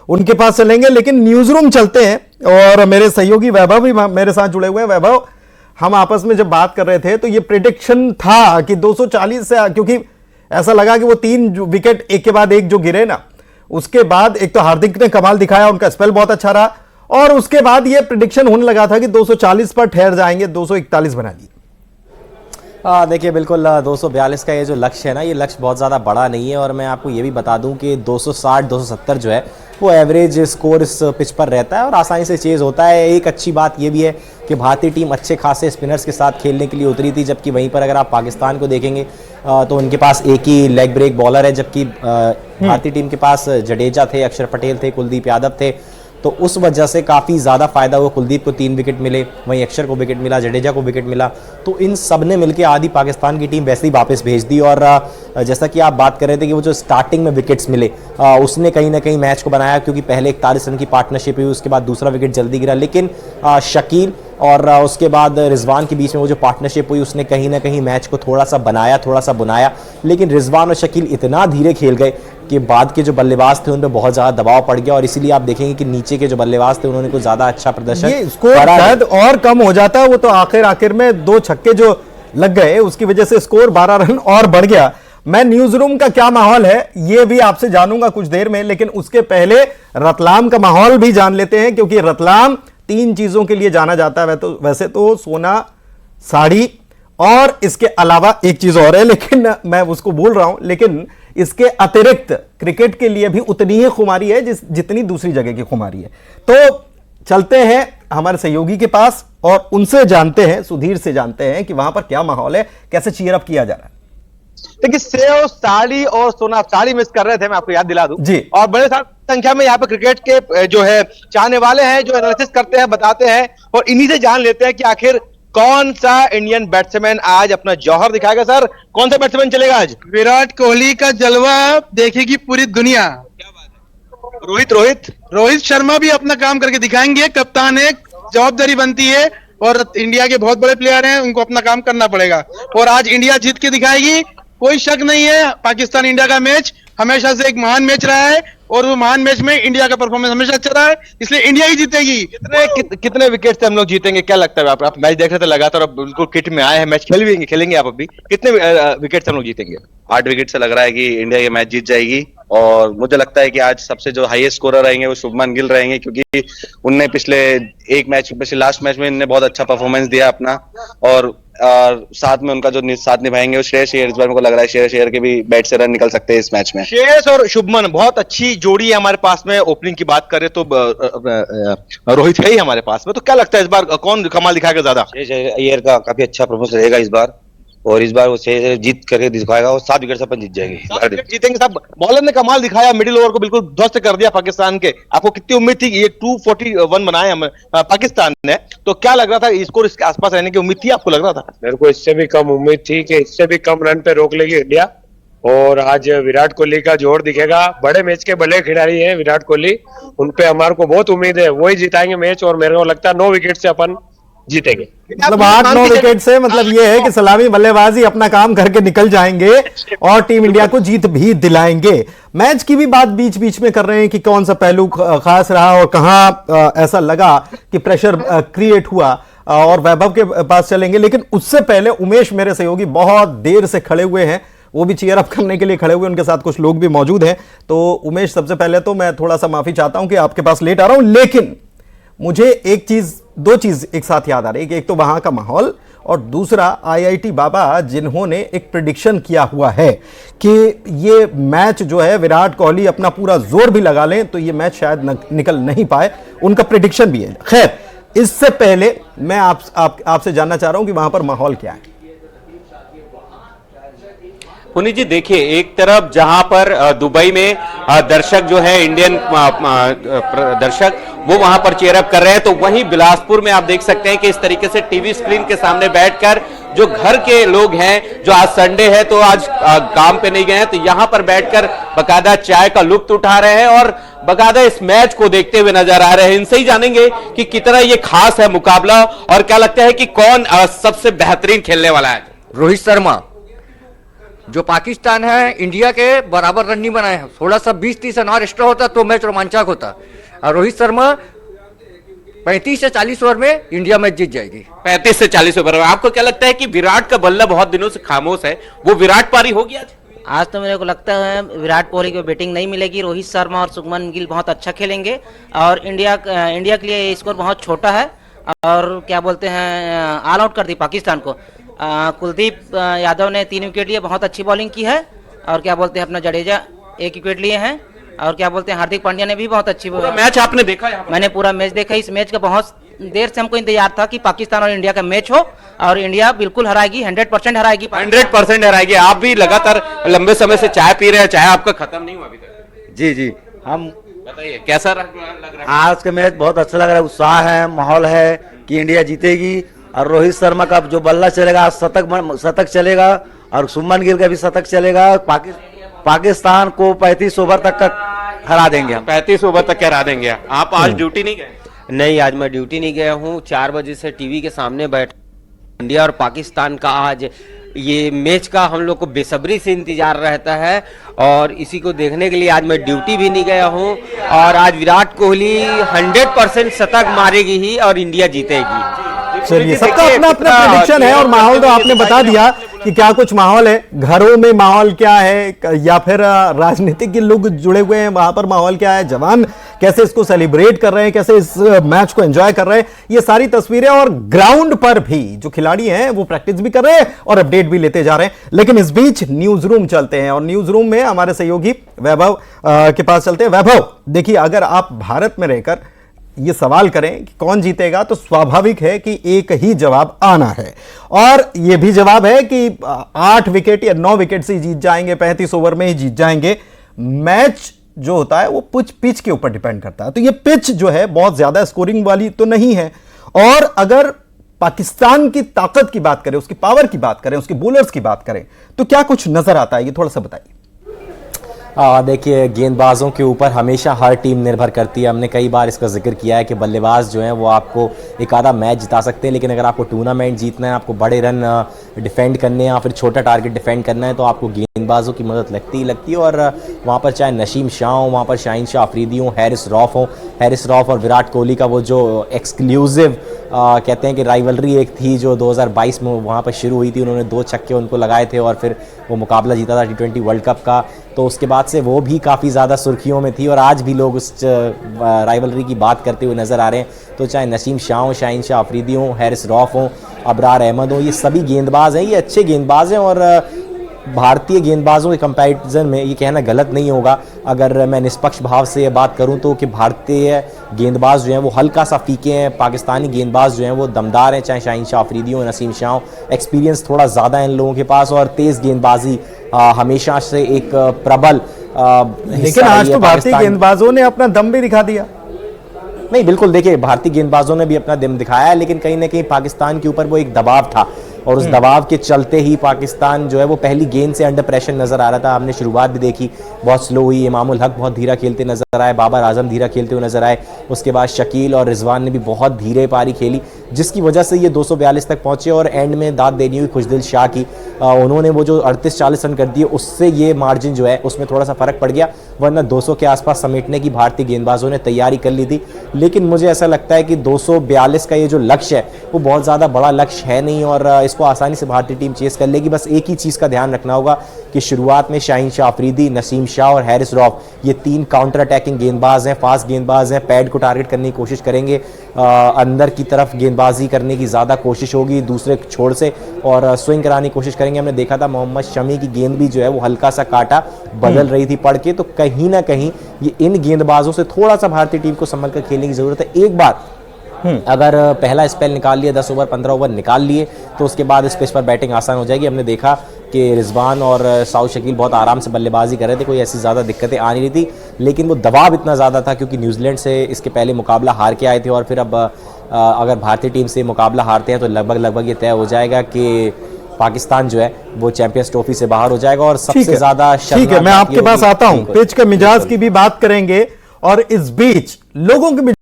उनके पास चलेंगे। लेकिन न्यूज रूम चलते हैं और मेरे सहयोगी वैभव भी मेरे साथ जुड़े हुए हैं। वैभव, हम आपस में जब बात कर रहे थे तो ये प्रेडिक्शन था कि 240 से, क्योंकि ऐसा लगा कि वो 3 विकेट एक के बाद एक जो गिरे ना, उसके बाद एक तो हार्दिक ने कमाल दिखाया, उनका स्पेल बहुत अच्छा रहा, और उसके बाद ये प्रेडिक्शन होने लगा था कि 240 पर ठहर जाएंगे, 241 बना दिए। देखिए बिल्कुल 242 का ये जो लक्ष्य है ना, ये लक्ष्य बहुत ज़्यादा बड़ा नहीं है। और मैं आपको ये भी बता दूं कि 260-270 जो है वो एवरेज स्कोर इस पिच पर रहता है और आसानी से चेज होता है। एक अच्छी बात ये भी है कि भारतीय टीम अच्छे खासे स्पिनर्स के साथ खेलने के लिए उतरी थी, जबकि वहीं पर अगर आप पाकिस्तान को देखेंगे तो उनके पास एक ही लेग ब्रेक बॉलर है, जबकि भारतीय टीम के पास जडेजा थे, अक्षर पटेल थे, कुलदीप यादव थे। तो उस वजह से काफ़ी ज़्यादा फायदा हुआ। कुलदीप को 3 विकेट मिले, वहीं अक्षर को विकेट मिला, जडेजा को विकेट मिला। तो इन सब ने मिलकर आधी पाकिस्तान की टीम वैसे ही वापस भेज दी। और जैसा कि आप बात कर रहे थे कि वो जो स्टार्टिंग में विकेट्स मिले उसने कहीं ना कहीं मैच को बनाया, क्योंकि पहले 41 रन की पार्टनरशिप हुई, उसके बाद दूसरा विकेट जल्दी गिरा। लेकिन शकील और उसके बाद रिजवान के बीच में वो जो पार्टनरशिप हुई उसने कहीं ना कहीं मैच को थोड़ा सा बनाया, थोड़ा सा बुनाया। लेकिन रिजवान और शकील इतना धीरे खेल गए कि बाद के जो बल्लेबाज थे उन पर बहुत ज़्यादा दबाव पड़ गया, और इसीलिए आप देखेंगे कि नीचे के जो बल्लेबाज थे उन्होंने कुछ ज़्यादा अच्छा प्रदर्शन, ये स्कोर शायद और कम हो जाता, वो तो आखिर में 2 छक्के जो लग गए उसकी वजह से स्कोर 12 रन और बढ़ गया। मैं न्यूज रूम का क्या माहौल है ये भी आपसे जानूंगा कुछ देर में, लेकिन उसके पहले रतलाम का माहौल भी जान लेते हैं, क्योंकि रतलाम 3 चीजों के लिए जाना जाता है। वैसे तो सोना, साड़ी और इसके अलावा एक चीज और है, लेकिन मैं उसको बोल रहा हूं। लेकिन इसके अतिरिक्त क्रिकेट के लिए भी उतनी ही खुमारी है जितनी दूसरी जगह की खुमारी है। तो चलते हैं हमारे सहयोगी के पास और उनसे जानते हैं, सुधीर से जानते हैं कि वहां पर क्या माहौल है, कैसे चीयर अप किया जा रहा है। देखिए, सेव, साड़ी और सोना, साड़ी मिस कर रहे थे, मैं आपको याद दिला दूं जी। और बड़े संख्या में यहाँ पे क्रिकेट के जो है चाहने वाले हैं, जो एनालिसिस करते हैं, बताते हैं, और इन्हीं से जान लेते हैं कि आखिर कौन सा इंडियन बैट्समैन आज अपना जौहर दिखाएगा। सर, कौन सा बैट्समैन चलेगा आज? विराट कोहली का जलवा देखेगी पूरी दुनिया। रोहित शर्मा भी अपना काम करके दिखाएंगे। कप्तान एक जवाबदारी बनती है और इंडिया के बहुत बड़े प्लेयर हैं, उनको अपना काम करना पड़ेगा। और आज इंडिया जीत के दिखाएगी, कोई शक नहीं है। पाकिस्तान इंडिया का मैच हमेशा से एक महान मैच रहा है और वो महान मैच में इंडिया का परफॉर्मेंस हमेशा अच्छा रहा है, इसलिए इंडिया ही जीतेगी। कितने विकेट से हम लोग जीतेंगे, क्या लगता है? आप मैच देख रहे थे लगातार, अब बिल्कुल किट में आए हैं, मैच खेलेंगे आप अभी, कितने विकेट से हम लोग जीतेंगे? 8 विकेट से लग रहा है कि इंडिया ये मैच जीत जाएगी। और मुझे लगता है कि आज सबसे जो हाईएस्ट स्कोरर रहेंगे वो शुभमन गिल रहेंगे, क्योंकि उनने पिछले लास्ट मैच में इन्होंने बहुत अच्छा परफॉर्मेंस दिया अपना, और साथ में उनका जो साथ निभाएंगे वो श्रेयस अय्यर। इस बार मेरे को लग रहा है श्रेयस अय्यर के भी बैट से रन निकल सकते हैं इस मैच में। श्रेयस और शुभमन बहुत अच्छी जोड़ी है हमारे पास में। ओपनिंग की बात करें तो रोहित है ही हमारे पास में, तो क्या लगता है इस बार कौन कमाल दिखाएगा ज्यादा? श्रेयस अय्यर का काफी अच्छा परफॉर्मेंस रहेगा इस बार, और इस बार वो जीत करके दिखाएगा, और 7 विकेट से अपन जीत जाएंगे, जीतेंगे सब। बॉलर ने कमाल दिखाया, मिडिल ओवर को बिल्कुल ध्वस्त कर दिया पाकिस्तान के। आपको कितनी उम्मीद थी? ये 241 बनाए हम पाकिस्तान ने, तो क्या लग रहा था स्कोर इसके आसपास रहने की उम्मीद थी? आपको लग रहा था? मेरे को इससे भी कम उम्मीद थी कि इससे भी कम रन पे रोक लेगी इंडिया, और आज विराट कोहली का जोर दिखेगा। बड़े मैच के बड़े खिलाड़ी हैं विराट कोहली, उनपे हमारे को बहुत उम्मीद है, वही जिताएंगे मैच। और मेरे को लगता है 9 विकेट से अपन जीतेंगे। मतलब 8-9 विकेट से, मतलब ये है कि सलामी बल्लेबाजी अपना काम करके निकल जाएंगे और टीम इंडिया को जीत भी दिलाएंगे। मैच की भी बात बीच बीच में कर रहे हैं कि कौन सा पहलू खास रहा और कहां ऐसा लगा कि प्रेशर क्रिएट हुआ, और वैभव के पास चलेंगे। लेकिन उससे पहले उमेश मेरे सहयोगी बहुत देर से खड़े हुए हैं, वो भी चीयर अप करने के लिए खड़े हुए, उनके साथ कुछ लोग भी मौजूद हैं। तो उमेश, सबसे पहले तो मैं थोड़ा सा माफी चाहता हूं कि आपके पास लेट आ रहा हूं, लेकिन मुझे 2 चीज एक साथ याद आ रही है। एक तो वहां का माहौल, और दूसरा IIT बाबा जिन्होंने एक प्रेडिक्शन किया हुआ है कि ये मैच जो है विराट कोहली अपना पूरा जोर भी लगा लें तो ये मैच शायद निकल नहीं पाए, उनका प्रेडिक्शन भी है। खैर, इससे पहले मैं आपसे जानना चाह रहा हूं कि वहां पर माहौल क्या है। पुनीत जी, देखिए, एक तरफ जहां पर दुबई में दर्शक जो है इंडियन दर्शक वो वहां पर चीयर अप कर रहे हैं, तो वहीं बिलासपुर में आप देख सकते हैं कि इस तरीके से टीवी स्क्रीन के सामने बैठकर जो घर के लोग हैं, जो आज संडे है तो आज काम पे नहीं गए हैं, तो यहां पर बैठकर बकायदा चाय का लुत्फ उठा रहे हैं और बकायदा इस मैच को देखते हुए नजर आ रहे हैं। इनसे ही जानेंगे कि कितना ये खास है मुकाबला, और क्या लगता है कि कौन सबसे बेहतरीन खेलने वाला है। रोहित शर्मा, जो पाकिस्तान है इंडिया के बराबर रन नहीं बनाए हैं, थोड़ा सा 20-30 रन और एक्स्ट्रा होता तो मैच रोमांचक होता। और रोहित शर्मा 35 से 40 ओवर में इंडिया मैच जीत जाएगी। 35 से 40 ओवर में आपको क्या लगता है कि विराट का बल्ला बहुत दिनों से खामोश है, वो विराट पारी होगी आज? आज तो मेरे को लगता है विराट कोहली को बैटिंग नहीं मिलेगी। रोहित शर्मा और शुभमन गिल बहुत अच्छा खेलेंगे और इंडिया के लिए ये स्कोर बहुत छोटा है और क्या बोलते हैं ऑल आउट कर दी पाकिस्तान को। कुलदीप यादव ने 3 विकेट लिए, बहुत अच्छी बॉलिंग की है। और क्या बोलते हैं अपना जडेजा 1 विकेट लिए हैं। और क्या बोलते हैं हार्दिक पांड्या ने भी बहुत अच्छी मैच आपने देखा है? मैंने पूरा मैच देखा। इस मैच का बहुत देर से हमको इंतजार था कि पाकिस्तान और इंडिया का मैच हो और इंडिया बिल्कुल हराएगी, 100% हराएगी, 100% हराएगी। आप भी लगातार लंबे समय से चाय पी रहे हैं, चाय आपका खत्म नहीं हुआ अभी तक? जी हम बताइए कैसा लग रहा है? आज का मैच बहुत अच्छा लग रहा है, उत्साह है, माहौल है कि इंडिया जीतेगी। और रोहित शर्मा का जो बल्ला चलेगा, शतक चलेगा और शुभमन गिल का भी शतक चलेगा। पाकिस्तान को 35 ओवर तक का हरा देंगे हम। 35 ओवर तक हरा देंगे। आप आज ड्यूटी नहीं गए? नहीं, आज मैं ड्यूटी नहीं गया हूँ। 4 बजे से टीवी के सामने बैठ, इंडिया और पाकिस्तान का आज ये मैच का हम लोग को बेसब्री से इंतजार रहता है और इसी को देखने के लिए आज मैं ड्यूटी भी नहीं गया हूँ। और आज विराट कोहली 100% शतक मारेगी ही और इंडिया जीतेगी। चलिए, सबका अपना अपना प्रेडिक्शन है और माहौल तो आपने बता दिया कि क्या कुछ माहौल है, घरों में माहौल क्या है या फिर राजनीतिक के लोग जुड़े हुए हैं वहां पर माहौल क्या है, जवान कैसे इसको सेलिब्रेट कर रहे हैं, कैसे इस मैच को एंजॉय कर रहे हैं, ये सारी तस्वीरें। और ग्राउंड पर भी जो खिलाड़ी हैं वो प्रैक्टिस भी कर रहे हैं और अपडेट भी लेते जा रहे हैं। लेकिन इस बीच न्यूज रूम चलते हैं और न्यूज रूम में हमारे सहयोगी वैभव के पास चलते हैं। वैभव, देखिए, अगर आप भारत में रहकर ये सवाल करें कि कौन जीतेगा तो स्वाभाविक है कि एक ही जवाब आना है और यह भी जवाब है कि 8 विकेट या 9 विकेट से जीत जाएंगे, 35 ओवर में ही जीत जाएंगे। मैच जो होता है वो पिच के ऊपर डिपेंड करता है। तो ये पिच जो है बहुत ज्यादा स्कोरिंग वाली तो नहीं है। और अगर पाकिस्तान की ताकत की बात करें, उसकी पावर की बात करें, उसके बॉलर्स की बात करें तो क्या कुछ नजर आता है, ये थोड़ा सा बताइए। देखिए, गेंदबाजों के ऊपर हमेशा हर टीम निर्भर करती है। हमने कई बार इसका जिक्र किया है कि बल्लेबाज जो हैं वो आपको एक आधा मैच जिता सकते हैं, लेकिन अगर आपको टूर्नामेंट जीतना है, आपको बड़े रन डिफेंड करने हैं या फिर छोटा टारगेट डिफेंड करना है तो आपको गेंदबाजों की मदद लगती ही। और वहाँ पर चाहे नसीम शाह हो, वहाँ पर शाहीन शाह अफरीदी हो, हैरिस रॉफ और विराट कोहली का वो जो एक्सक्लूसिव कहते हैं कि राइवलरी एक थी जो 2022 में वहाँ पर शुरू हुई थी। उन्होंने 2 छक्के उनको लगाए थे और फिर वो मुकाबला जीता था T20 वर्ल्ड कप का। तो उसके बाद से वो भी काफ़ी ज़्यादा सुर्खियों में थी और आज भी लोग उस राइवलरी की बात करते हुए नज़र आ रहे हैं। तो चाहे नसीम शाह हो, शाहीन शाह अफरीदी हो, हैरिस रॉफ हो, अबरार अहमद हो, ये सभी गेंदबाज हैं, ये अच्छे गेंदबाज हैं। और भारतीय गेंदबाजों के कंपैरिजन में ये कहना गलत नहीं होगा अगर मैं निष्पक्ष भाव से ये बात करूं तो कि भारतीय गेंदबाज जो हैं वो हल्का सा फीके हैं, पाकिस्तानी गेंदबाज जो हैं वो दमदार हैं, चाहे शाहीन शाह अफरीदी हो, नसीम शाह हो। एक्सपीरियंस थोड़ा ज़्यादा है इन लोगों के पास और तेज़ गेंदबाजी हमेशा से एक प्रबल लेकिन आज तो भारतीय गेंदबाजों ने अपना दम भी दिखा दिया। नहीं, बिल्कुल, देखिए, भारतीय गेंदबाजों ने भी अपना दम दिखाया है, लेकिन कहीं ना कहीं पाकिस्तान के ऊपर वो एक दबाव था और उस दबाव के चलते ही पाकिस्तान जो है वो पहली गेंद से अंडर प्रेशर नजर आ रहा था। हमने शुरुआत भी देखी, बहुत स्लो हुई। इमामुल हक बहुत धीरा खेलते नजर आए, बाबर आजम धीरा खेलते हुए नजर आए। उसके बाद शकील और रिजवान ने भी बहुत धीरे पारी खेली, जिसकी वजह से ये 242 तक पहुंचे। और एंड में दाद देनी हुई खुशदिल शाह की, उन्होंने वो जो 38-40 रन कर दिए, उससे ये मार्जिन जो है उसमें थोड़ा सा फर्क पड़ गया, वरना 200 के आसपास समेटने की भारतीय गेंदबाजों ने तैयारी कर ली थी। लेकिन मुझे ऐसा लगता है कि 242 का ये जो लक्ष्य है वो बहुत ज़्यादा बड़ा लक्ष्य है नहीं और इसको आसानी से भारतीय टीम चेस कर लेगी। बस एक ही चीज़ का ध्यान रखना होगा कि शुरुआत में शाहीन शाह अफरीदी, नसीम शाह और हैरिस रॉफ, ये 3 काउंटर अटैकिंग गेंदबाज हैं, फास्ट गेंदबाज हैं, पैड को टारगेट करने की कोशिश करेंगे, अंदर की तरफ गेंदबाजी करने की ज़्यादा कोशिश होगी दूसरे छोड़ से और स्विंग कराने की कोशिश करेंगे। हमने देखा था मोहम्मद शमी की गेंद भी जो है वो हल्का सा काटा बदल रही थी पड़ के, तो कहीं ना कहीं ये इन गेंदबाजों से थोड़ा सा भारतीय टीम को संभल कर खेलने की जरूरत है। एक बार अगर पहला स्पेल निकाल लिया, 10 ओवर 15 ओवर निकाल लिए, तो उसके बाद इस पिच पर बैटिंग आसान हो जाएगी। हमने देखा कि रिजवान और साउथ शकील बहुत आराम से बल्लेबाजी कर रहे थे, कोई ऐसी ज़्यादा दिक्कतें आ नहीं रही थी, लेकिन वो दबाव इतना ज़्यादा था क्योंकि न्यूजीलैंड से इसके पहले मुकाबला हार के आए थे और फिर अब अगर भारतीय टीम से मुकाबला हारते हैं तो लगभग ये तय हो जाएगा कि पाकिस्तान जो है वो चैंपियंस ट्रॉफी से बाहर हो जाएगा। और सबसे ज्यादा ठीक है, मैं आपके पास आता हूं, पिच के मिजाज की भी बात करेंगे और इस बीच लोगों के